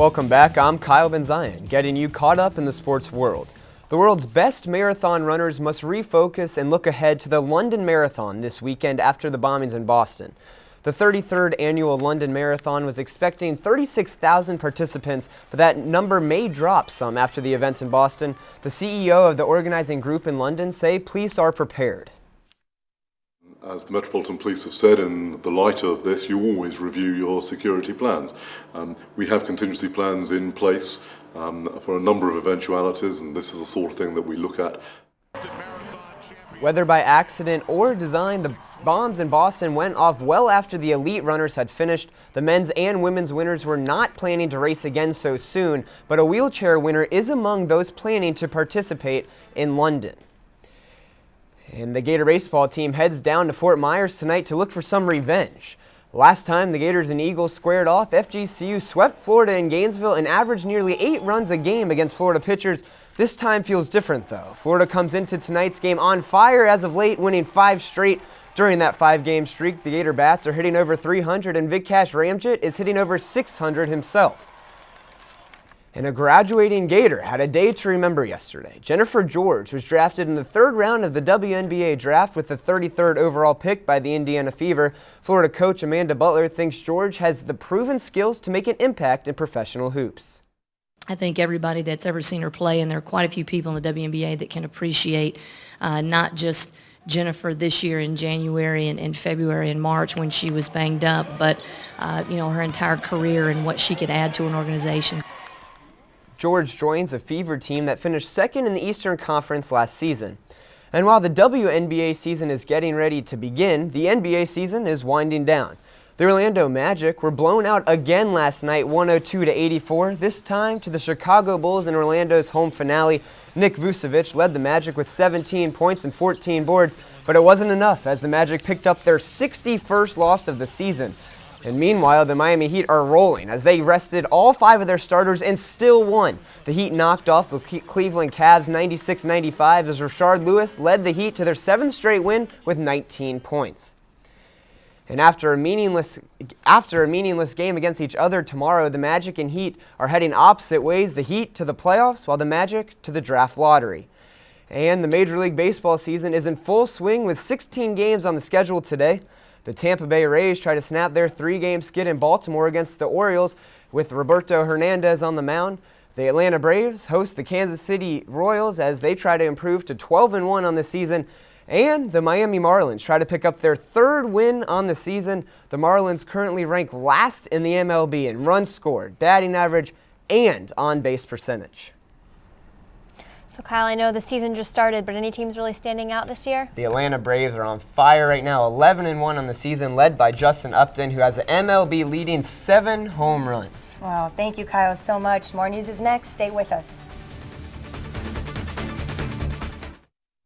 Welcome back. I'm Kyle Benzion, getting you caught up in the sports world. The world's best marathon runners must refocus and look ahead to the London Marathon this weekend after the bombings in Boston. The 33rd annual London Marathon was expecting 36,000 participants, but that number may drop some after the events in Boston. The CEO of the organizing group in London say police are prepared. As the Metropolitan Police have said, in the light of this, you always review your security plans. We have contingency plans in place for a number of eventualities, and this is the sort of thing that we look at. Whether by accident or design, the bombs in Boston went off well after the elite runners had finished. The men's and women's winners were not planning to race again so soon, but a wheelchair winner is among those planning to participate in London. And the Gator baseball team heads down to Fort Myers tonight to look for some revenge. Last time the Gators and Eagles squared off, FGCU swept Florida in Gainesville and averaged nearly 8 runs a game against Florida pitchers. This time feels different though. Florida comes into tonight's game on fire as of late, winning 5 straight. During that 5-game streak, the Gator bats are hitting over 300 and Vidkash Ramjet is hitting over 600 himself. And a graduating Gator had a day to remember yesterday. Jennifer George was drafted in the 3rd round of the WNBA draft with the 33rd overall pick by the Indiana Fever. Florida coach Amanda Butler thinks George has the proven skills to make an impact in professional hoops. I think everybody that's ever seen her play, and there are quite a few people in the WNBA that can appreciate not just Jennifer this year in January and February and March when she was banged up, but her entire career and what she could add to an organization. George joins a Fever team that finished 2nd in the Eastern Conference last season. And while the WNBA season is getting ready to begin, the NBA season is winding down. The Orlando Magic were blown out again last night, 102-84, this time to the Chicago Bulls in Orlando's home finale. Nick Vucevic led the Magic with 17 points and 14 boards, but it wasn't enough as the Magic picked up their 61st loss of the season. And meanwhile, the Miami Heat are rolling as they rested all 5 of their starters and still won. The Heat knocked off the Cleveland Cavs 96-95 as Rashard Lewis led the Heat to their 7th straight win with 19 points. And after a meaningless game against each other tomorrow, the Magic and Heat are heading opposite ways, the Heat to the playoffs while the Magic to the draft lottery. And the Major League Baseball season is in full swing with 16 games on the schedule today. The Tampa Bay Rays try to snap their 3-game skid in Baltimore against the Orioles with Roberto Hernandez on the mound. The Atlanta Braves host the Kansas City Royals as they try to improve to 12-1 on the season. And the Miami Marlins try to pick up their 3rd win on the season. The Marlins currently rank last in the MLB in runs scored, batting average, and on-base percentage. So Kyle, I know the season just started, but any teams really standing out this year? The Atlanta Braves are on fire right now, 11-1 on the season, led by Justin Upton, who has the MLB leading 7 home runs. Wow, thank you, Kyle, so much. More news is next. Stay with us.